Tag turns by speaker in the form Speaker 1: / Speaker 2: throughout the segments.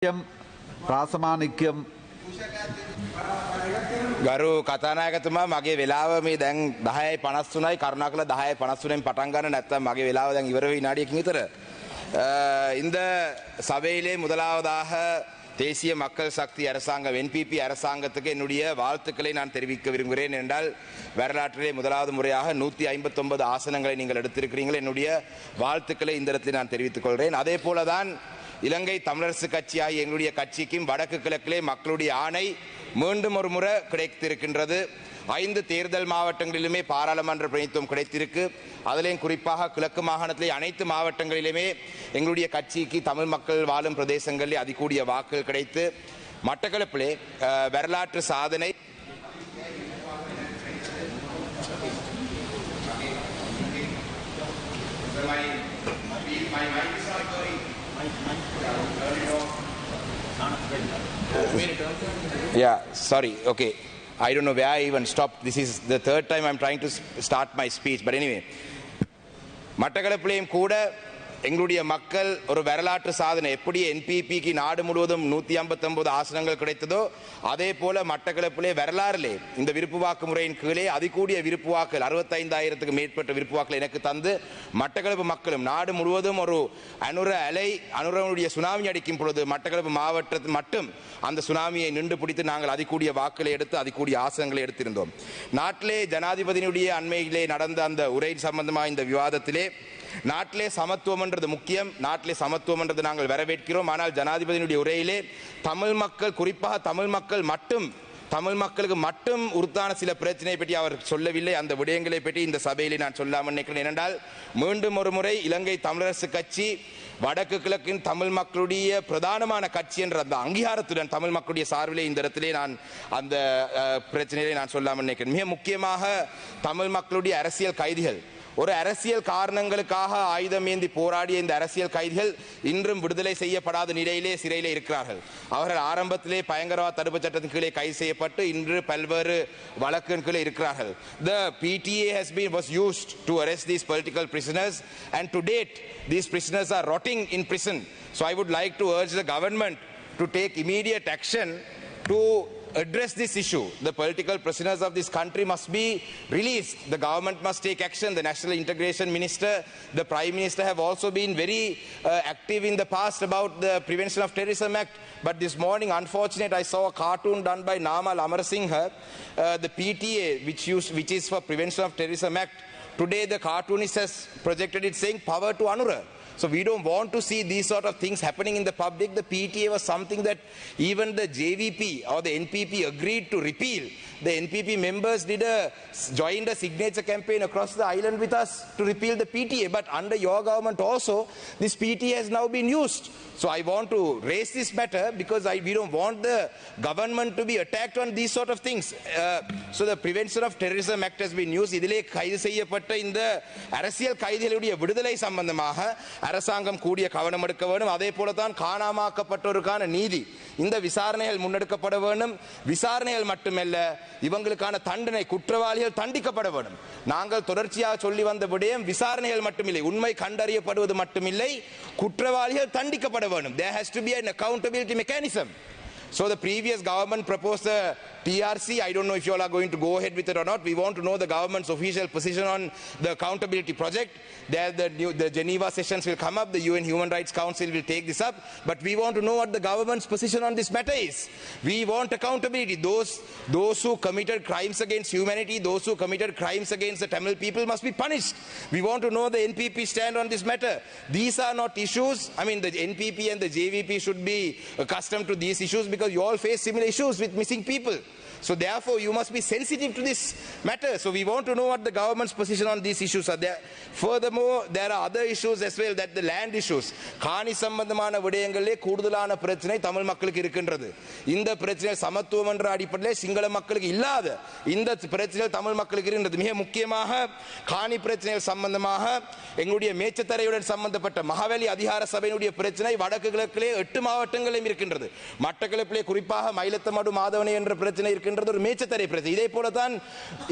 Speaker 1: ප්‍රාසමානික්‍යම්
Speaker 2: ගරු කතානායකතුමා මගේ වෙලාව මේ දැන් 10:53යි කරුණාකර 10:53න් පටන් ගන්න නැත්නම් මගේ වෙලාව දැන් ඉවර වෙයි විනාඩියකින් විතර. இந்த சபையிலே முதலாவதாக தேசிய மக்கள் சக்தி அரசாங்கம் NPP அரசாங்கத்துக்கு என்னுடைய வாழ்த்துக்களை நான் தெரிவிக்க விரும்புகிறேன். என்றால் வரலாற்றிலே முதலாவது முறையாக 159 ஆசனங்களை நீங்கள் எடுத்திருக்கிறீர்கள். என்னுடைய வாழ்த்துக்களை இந்த இடத்தில் நான் தெரிவித்துக் கொள்கிறேன். அதே போலதான் இலங்கை தமிழரசு கட்சியாகிய எங்களுடைய கட்சிக்கும் வடக்கு கிழக்கிலே மக்களுடைய ஆணை மீண்டும் ஒரு முறை கிடைத்திருக்கின்றது. 5 தேர்தல் மாவட்டங்களிலுமே பாராளுமன்ற பிரதிநிதித்துவம் கிடைத்திருக்கு. அதிலேயும் குறிப்பாக கிழக்கு மாகாணத்திலே அனைத்து மாவட்டங்களிலுமே எங்களுடைய கட்சிக்கு தமிழ் மக்கள் வாழும் பிரதேசங்களிலே அதிகூடிய வாக்குகள் கிடைத்து மட்டக்களப்பிலே வரலாற்று சாதனை Yeah, sorry. Okay. I don't know where I even stopped. This is the third time I'm trying to start my speech. But anyway, மட்டக்களப்பிலேயும் கூட எங்களுடைய மக்கள் ஒரு வரலாற்று சாதனை எப்படி என்பிபிக்கு நாடு முழுவதும் 159 ஆசனங்கள் கிடைத்ததோ அதே போல மட்டக்களப்பிலே வரலாறிலே இந்த விருப்பு வாக்கு முறையின் கீழே அதிகூடிய விருப்பு வாக்குகள் 65,000க்கு மேற்பட்ட விருப்பு வாக்குகள் எனக்கு தந்து மட்டக்களப்பு மக்களும் நாடு முழுவதும் ஒரு அனுரனுடைய சுனாமி அடிக்கும் பொழுது மட்டக்களப்பு மாவட்டத்தில் மட்டும் அந்த சுனாமியை நின்று பிடித்து நாங்கள் அதிகூடிய வாக்குகளை எடுத்து அதிகூடிய ஆசனங்களை எடுத்திருந்தோம். நாட்டிலே ஜனாதிபதியினுடைய அண்மையிலே நடந்த அந்த உரை சம்பந்தமாக இந்த விவாதத்திலே நாட்டிலே சமத்துவம் என்றது முக்கியம். நாட்டிலே சமத்துவம் என்றது நாங்கள் வரவேற்கிறோம். ஆனால் ஜனாதிபதியினுடைய உரையிலே தமிழ் மக்கள் குறிப்பாக தமிழ் மக்களுக்கு மட்டும் உறுத்தான சில பிரச்சனையை பற்றி அவர் சொல்லவில்லை. அந்த விடயங்களை பற்றி இந்த சபையிலே நான் சொல்லாமல் நினைக்கிறேன். ஏனென்றால் மீண்டும் ஒரு முறை இலங்கை தமிழரசு கட்சி வடக்கு கிழக்கின் தமிழ் மக்களுடைய பிரதானமான கட்சி என்ற அந்த அங்கீகாரத்துடன் தமிழ் மக்களுடைய சார்பிலே இந்த இடத்திலே நான் அந்த பிரச்சனையை நான் சொல்லாமல் நினைக்கிறேன். மிக முக்கியமாக தமிழ் மக்களுடைய அரசியல் கைதிகள் ஒரு அரசியல் காரணங்களுக்காக ஆயுதம் ஏந்தி போராடிய இந்த அரசியல் கைதிகள் இன்றும் விடுதலை செய்யப்படாத நிலையிலே சிறையிலே இருக்கிறார்கள். அவர்கள் ஆரம்பத்திலே பயங்கரவாத தடுப்பு சட்டத்தின் கீழே கைது செய்யப்பட்டு இன்று பல்வேறு வழக்கின் கீழே இருக்கிறார்கள். The PTA was used to arrest these political prisoners and to date these prisoners are rotting in prison. So I would like to urge the government to take immediate action to address this issue. The political prisoners of this country must be released. The government must take action. The National Integration Minister, the Prime Minister have also been very active in the past about the Prevention of Terrorism Act. But this morning, unfortunately, I saw a cartoon done by Namal Amarasinghe, the PTA, which is for Prevention of Terrorism Act. Today, the cartoonist has projected it saying power to Anura. So we don't want to see these sort of things happening in the public. The PTA was something that even the JVP or the NPP agreed to repeal. The NPP members joined a signature campaign across the island with us to repeal the PTA. But under your government also, this PTA has now been used. So I want to raise this matter because we don't want the government to be attacked on these sort of things. So the Prevention of Terrorism Act has been used. இதிலே கைது செய்யப்பட்ட இந்த அரசியல் கைதிகளுடைய விடுதலை சம்பந்தமாக அரசாங்கம் கூடிய கவனம் எடுக்க வேண்டும். அதே போலதான் காணாமாக்கப்பட்டோருக்கான நீதி இந்த விசாரணைகள் முன்னெடுக்கப்பட வேண்டும். விசாரணைகள் மட்டுமல்ல இவங்களுக்கான தண்டனை குற்றவாளிகள் தண்டிக்கப்பட வேண்டும். நாங்கள் தொடர்ச்சியாக சொல்லி வந்த விடயம் விசாரணைகள் மட்டுமில்லை உண்மை கண்டறியப்படுவது மட்டுமில்லை குற்றவாளிகள் தண்டிக்கப்பட வேண்டும். There has to be an accountability mechanism. So the previous government proposed a TRC. I don't know if you all are going to go ahead with it or not. We want to know the government's official position on the accountability project. There the Geneva sessions will come up. The UN Human Rights Council will take this up. But we want to know what the government's position on this matter is. We want accountability. Those who committed crimes against humanity, those who committed crimes against the Tamil people must be punished. We want to know the NPP stand on this matter. These are not issues. I mean, the NPP and the JVP should be accustomed to these issues because you all face similar issues with missing people. So therefore you must be sensitive to this matter. So we want to know what the government's position on these issues are there. Furthermore, there are other issues as well, that the land issues. காணி சம்பந்தமான விடயங்களிலே கூடுதலான பிரச்சனை தமிழ் மக்களுக்கு இருக்கின்றது. இந்த பிரச்சனை சமத்துவம் என்ற அடிப்படையிலே சிங்கள மக்களுக்கு இல்லாத இந்த பிரச்சனை தமிழ் மக்களுக்கு இருக்கின்றது. மிக முக்கியமாக காணி பிரச்சனைகள் சம்பந்தமாக எங்களுடைய மேச்சத்தரையுடன் சம்பந்தப்பட்ட மகாவலி அதிகார சபையினுடைய பிரச்சனை வடக்கு கிழக்கிலே 8 மாவட்டங்களிலும் இருக்கின்றது. மட்டக்களப்பிலே குறிப்பாக மயிலத்தமடு மாதவனை என்ற பிரச்சனை பிரச்சனை இருக்கின்றது ஒரு மேச்சத்தரை பிரச்சனை. இதே போல தான்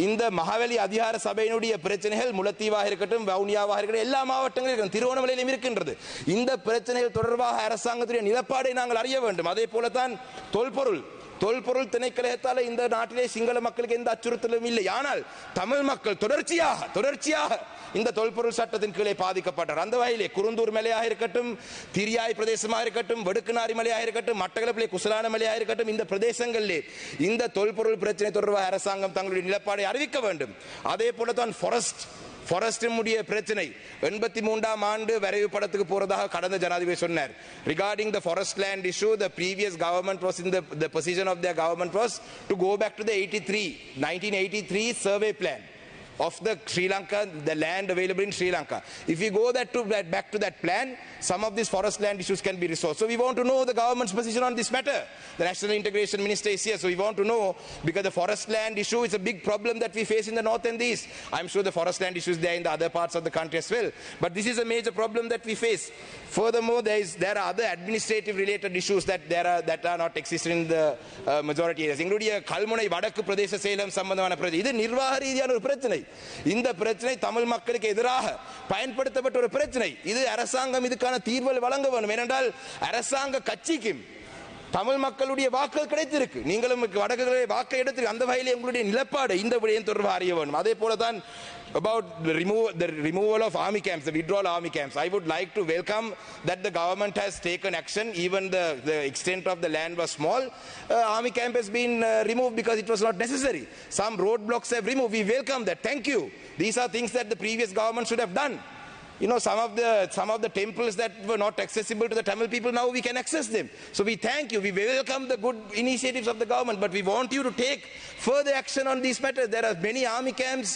Speaker 2: இந்த மகாவலி அதிகார சபையினுடைய பிரச்சனைகள் முல்லைத்தீவாக இருக்கட்டும், வவுனியாவாக இருக்கட்டும், எல்லா மாவட்டங்களிலும் திருவண்ணாமலையிலும் இருக்கின்றது. இந்த பிரச்சனைகள் தொடர்பாக அரசாங்கத்துடைய நிலப்பாடை நாங்கள் அறிய வேண்டும். அதே போல தான் தொல்பொருள் திணைக்களத்தால் இந்த நாட்டிலே சிங்கள மக்களுக்கு எந்த அச்சுறுத்தலும் இல்லை. ஆனால் தமிழ் மக்கள் தொடர்ச்சியாக இந்த தொல்பொருள் சட்டத்தின் கீழே பாதிக்கப்பட்டார். அந்த வகையிலே குருந்தூர் மலையாக இருக்கட்டும், திரியாய் பிரதேசமாக இருக்கட்டும், வடுக்குநாரி மலையாக இருக்கட்டும், மட்டக்களப்பிலே குசலான மலையாக இருக்கட்டும், இந்த பிரதேசங்களிலே இந்த தொல்பொருள் பிரச்சனை தொடர்பாக அரசாங்கம் தங்களுடைய நிலப்பாடை அறிவிக்க வேண்டும். அதே போல தான் ஃபாரஸ்டினுடைய பிரச்சனை 83ஆம் ஆண்டு வரைவு படத்துக்கு போறதாக கடந்த ஜனாதிபதி சொன்னார். Regarding the forest land issue, the previous government was in the position of their government was to go back to the 1983 survey plan of the Sri Lanka, the land available in Sri Lanka. If we go back to that plan, some of these forest land issues can be resolved. So we want to know the government's position on this matter. The National Integration Minister is here, so we want to know, because the forest land issue is a big problem that we face in the north and the east. I'm sure the forest land issue is there in the other parts of the country as well, but this is a major problem that we face. Furthermore, there are other administrative related issues that are not existing in the majority areas, including Kalmunai Vadaku Pradesh Salem சம்பந்தமான பிரச்சனை. இது நிர்வாக ரீதியான ஒரு பிரச்சனை. இந்த பிரச்சனை தமிழ் மக்களுக்கு எதிராக பயன்படுத்தப்பட்ட ஒரு பிரச்சனை. இது அரசாங்கம் இதுக்கான தீர்வு வழங்க வேண்டும். ஏனென்றால் அரசாங்க கட்சிக்கும் தமிழ் மக்களுடைய வாக்குகள் கிடைத்திருக்கு. நீங்களும் வடக்குகளை வாக்கை எடுத்து அந்த வகையிலே உங்களுடைய நிலப்பாடு இந்த விடயம் தொடர்பாக அறிய வேண்டும். அதே போல தான் about the removal of army camps, the withdrawal army camps. I would like to welcome that the government has taken action. Even the extent of the land was small. Army camp has been removed because it was not necessary. Some roadblocks have removed. We welcome that. Thank you. These are things that the previous government should have done. You know, some of the temples that were not accessible to the Tamil people, now we can access them. So we thank you. We welcome the good initiatives of the government, but we want you to take further action on these matters. There are many army camps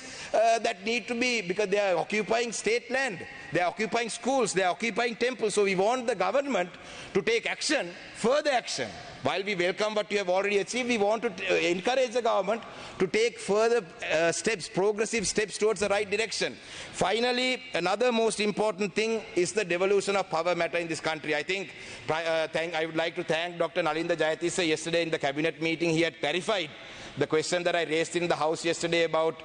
Speaker 2: that need to be, because they are occupying state land, they are occupying schools, they are occupying temples. So we want the government to take action, further action. While we welcome what you have already achieved, we want to encourage the government to take further steps, progressive steps towards the right direction. Finally, another most important thing is the devolution of power matter in this country. I think I would like to thank Dr. Nalinda Jayatissa. Yesterday in the cabinet meeting, he had clarified the question that I raised in the House yesterday about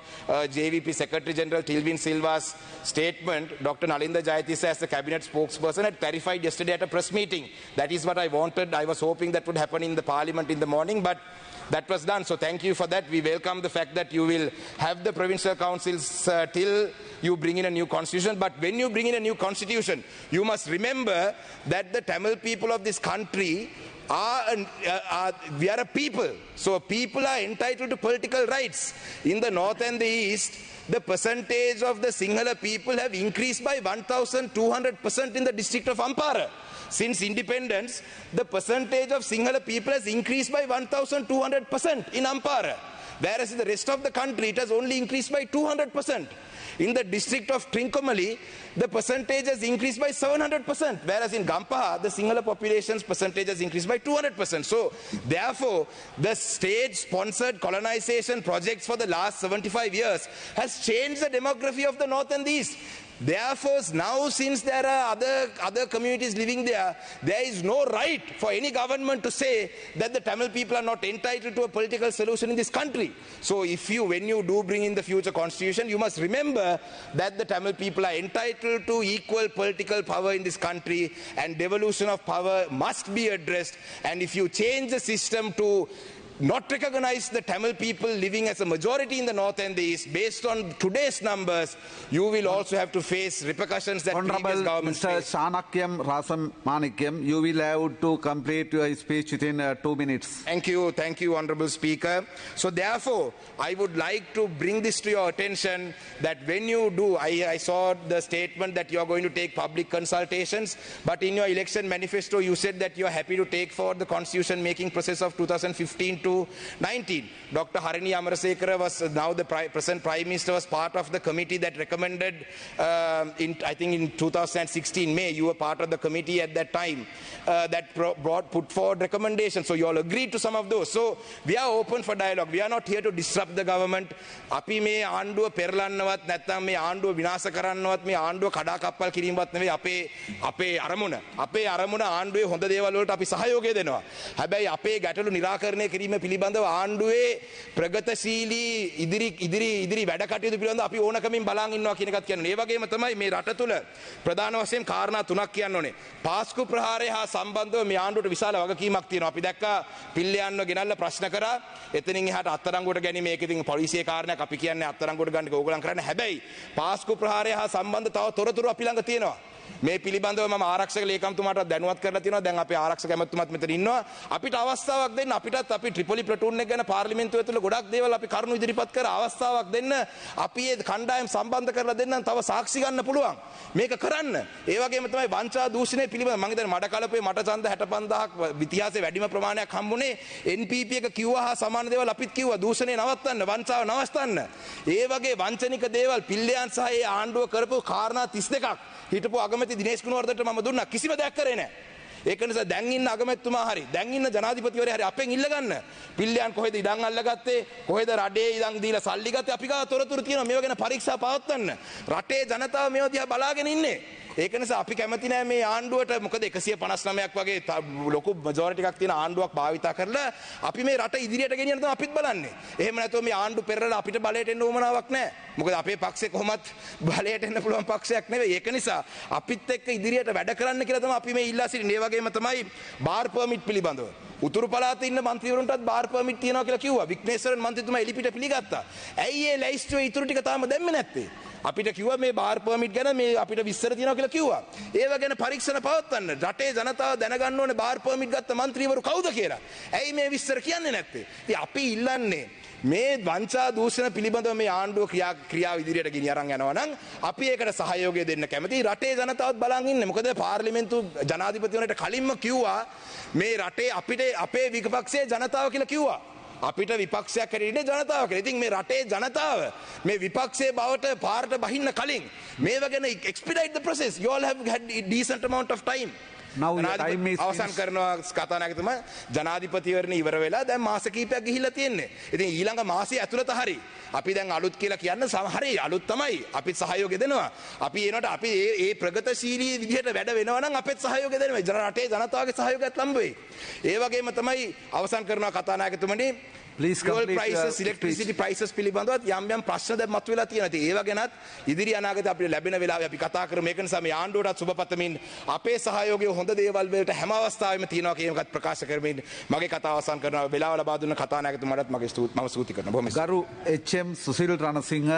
Speaker 2: JVP Secretary General Tilvin Silva's statement. Dr. Nalinda Jayatissa, as the cabinet spokesperson, had clarified yesterday at a press meeting. That is what I wanted. I was hoping that would happen in the parliament in the morning, but that was done. So thank you for that. We welcome the fact that you will have the provincial councils till you bring in a new constitution. But when you bring in a new constitution, you must remember that the Tamil people of this country we are a people. So people are entitled to political rights. In the north and the east, the percentage of the Sinhala people have increased by 1,200% in the district of Ampara. Since independence, the percentage of Sinhala people has increased by 1,200% in Ampara. Whereas in the rest of the country, it has only increased by 200%. In the district of Trincomalee, the percentage has increased by 700%, whereas in Gampaha, the Sinhala population's percentage has increased by 200%. So, therefore, the state-sponsored colonization projects for the last 75 years has changed the demography of the north and the east. Therefore, now since there are other communities living there, there is no right for any government to say that the Tamil people are not entitled to a political solution in this country. So when you do bring in the future constitution, you must remember that the Tamil people are entitled to equal political power in this country, and devolution of power must be addressed. And if you change the system to not recognize the Tamil people living as a majority in the north and the east, based on today's numbers, you will also have to face repercussions that previous governments faced.
Speaker 1: Mr. Shanakyam Rasam Manikyam, you will have to complete your speech within 2 minutes.
Speaker 2: Thank you, Honorable Speaker. So therefore, I would like to bring this to your attention that when you do, I saw the statement that you are going to take public consultations, but in your election manifesto, you said that you are happy to take forward the constitution making process of 2015 to 19. Dr. Harini Amarasekara was now the present Prime Minister, was part of the committee that recommended I think in 2016 May, you were part of the committee at that time that put forward recommendations. So you all agreed to some of those. So we are open for dialogue. We are not here to disrupt the government. Api me aanduwa peralannawat නැත්නම් මේ ආණ්ඩුව විනාශ කරන්නවත් මේ ආණ්ඩුව කඩා කප්පල් කිරීමවත් නෙවෙයි අපේ අරමුණ. අපේ අරමුණ ආණ්ඩුවේ හොඳ දේවල් වලට අපි සහයෝගය දෙනවා. හැබැයි අපේ ගැටලු निराකරණය කිරීමේ කිරීම පිළිබඳව ආණ්ඩුවේ ප්‍රගතශීලී ඉදිරි වැඩ කටයුතු පිළිබඳව අපි ඕනකමින් බලන් ඉන්නවා කියන එකත් කියන්නේ. ඒ වගේම තමයි මේ රට තුල ප්‍රධාන වශයෙන් කාරණා තුනක් කියන්න ඕනේ. පාස්කු ප්‍රහාරය හා සම්බන්ධව මේ ආණ්ඩුවට විශාල වගකීමක් තියෙනවා. අපි දැක්කා පිල්ලයන්ව ගෙනල්ලා ප්‍රශ්න කරා. එතනින් එහාට අත්අඩංගුවට ගැනීම ඒක ඉතින් පොලිසියේ කාරණයක්. අපි කියන්නේ අත්අඩංගුවට ගන්න එක ඕගොල්ලන් කරන්නේ. හැබැයි පාස්කු ප්‍රහාරය හා සම්බන්ධ තව තොරතුරු අපි ළඟ තියෙනවා. මේ පිළිබඳව මම ආරක්ෂක ලේකම්තුමාට දැනුවත් කරලා තියෙනවා. දැන් අපේ ආරක්ෂක ඇමතුමාත් මෙතන ඉන්නවා. අපිට අවස්ථාවක් දෙන්න. අපිටත් අපි ට්‍රිපොලි ප්ලටූන් එක ගැන පාර්ලිමේන්තුව ඇතුළේ ගොඩක් දේවල් අපි කරුණු ඉදිරිපත් කර අවස්ථාවක් දෙන්න. අපි මේ කණ්ඩායම් සම්බන්ධ කරලා දෙන්නම්. තව සාක්ෂි ගන්න පුළුවන්. මේක කරන්න. ඒ වගේම තමයි වංචා දූෂණය පිළිබඳව මම හිතන්නේ මඩ කලපේ මට ඡන්ද 65000ක් ඉතිහාසයේ වැඩිම ප්‍රමාණයක් හම්බුනේ NPP එක කිව්වා හා සමාන දේවල් අපිත් කිව්වා. දූෂණය නවත්තන්න, වංචාව නවත්තන්න. ඒ වගේ වංචනික දේවල් පිල්ලයන් සහ ඒ ආණ්ඩුව කරපු කාරණා 32ක් හිටපු අගමැති දිනේෂ් කුණවර්ධනට මම දුන්නා. කිසිම දෙයක් කරේ නැහැ. ඒක නිසා දැන් ඉන්න අගමැතිතුමා හරි දැන් ඉන්න ජනාධිපතිවරයා හරි අපෙන් ඉල්ල ගන්න. පිල්ලයන් කොහෙද ඉඩම් අල්ලගත්තේ? කොහෙද රටේ ඉඩම් දීලා සල්ලි ගත්තේ? අපි ගාව තොරතුරු තියෙනවා. මේව ගැන පරීක්ෂා පවත්වන්න. රටේ ජනතාව මේව දිහා බලාගෙන ඉන්නේ. ඒක නිසා අපි කැමති නෑ මේ ආණ්ඩුවට. මොකද 159ක් වගේ ලොකු මැජොරිටි එකක් තියෙන ආණ්ඩුවක් භාවිතා කරලා අපි මේ රට ඉදිරියට ගෙනියන්න තමයි අපිත් බලන්නේ. එහෙම නැතුව මේ ආණ්ඩු පෙරලා අපිට බලයට එන්න උවමනාවක් නෑ. මොකද අපේ පක්ෂේ කොහොමත් බලයට එන්න පුළුවන් පක්ෂයක් නෙවෙයි. ඒක නිසා අපිත් එක්ක ඉදිරියට වැඩ කරන්න කියලා තමයි අපි මේ ඉල්ලා සිටින්නේ. ඒ වගේම තමයි බාර් පර්මිට් පිළිබඳව. උතුරු පළාතේ ඉන්න මන්ත්‍රීවරුන්ටත් බාර් පර්මිට් තියනවා කියලා කිව්වා. වික්නේශ්වරන් මන්ත්‍රීතුමා එලිපිට පිළිගත්තා. ඇයි ඒ ලැයිස්තුවේ ඉතුරු ටික තාම දැම්මේ නැත්තේ? අපිට කිව්වා මේ බාර් පර්මිට් ගැන මේ අපිට විස්තර තියෙනවා කියලා කිව්වා. ඒව ගැන පරීක්ෂණ පවත්වන්න. රටේ ජනතාව දැනගන්න ඕනේ බාර් පර්මිට් ගත්ත മന്ത്രിවරු කවුද කියලා. ඇයි මේ විස්තර කියන්නේ නැත්තේ? ඉතින් අපි ඉල්ලන්නේ මේ වංචා දූෂණ පිළිබඳව මේ ආණ්ඩුව ක්‍රියාව ඉදිරියට ගෙනිය අරන් යනවා නම් අපි ඒකට සහයෝගය දෙන්න කැමතියි. රටේ ජනතාවත් බලන් ඉන්නේ. මොකද පාර්ලිමේන්තු ජනාධිපතිවරයාට කලින්ම කිව්වා මේ රටේ අපිට අපේ විපක්ෂයේ ජනතාව කියලා කිව්වා. අපිට විපක්ෂයක් හැටියට ජනතාව කියලා. ඉතින් මේ රටේ ජනතාව මේ විපක්ෂයේ බවට පාරට බහින්න කලින් මේව ගැන expedite the process. You all have had a decent amount of time.
Speaker 1: Now your time is
Speaker 2: අවසන් කරනවා කතානායකතුමා. ජනාධිපතිවරණය ඉවර වෙලා දැන් මාස කිහිපයක් ගිහිල්ලා තියෙන්නේ. ඉතින් ඊළඟ මාසයේ ඇතුළත හරි අපි දැන් අලුත් කියලා කියන්න හරි අලුත් තමයි. අපි සහයෝගය දෙනවා. අපි එනකොට අපි ඒ ප්‍රගතශීලී විදිහට වැඩ වෙනවා නම් අපෙත් සහයෝගය දෙනවා. රටේ ජනතාවගේ සහයෝගයත් ලම්බ වෙයි. ඒ වගේම තමයි අවසන් කරනවා කතානායකතුමනි.
Speaker 1: Please complete
Speaker 2: prices, electricity prices පිළිබඳවත් යම් යම් ප්‍රශ්න දැන් මතුවලා තියෙනවා. ඉතින් ඒව ගැනත් ඉදිරි අනාගතේ අපිට ලැබෙන වෙලාවේ අපි කතා කරමු. ඒක නිසා මේ ආණ්ඩුවටත් සුබපතමින් අපේ සහයෝගය හොඳ දේවල් වලට හැම අවස්ථාවෙම තියෙනවා කියන එකත් ප්‍රකාශ කරමින් මගේ කතාව අවසන් කරනවා. වෙලාව ලබා දුන්න කතානායකතුමාටත් මම ස්තුති කරනවා. බොහොම
Speaker 1: ගරු HM සුසිල් රණසිංහ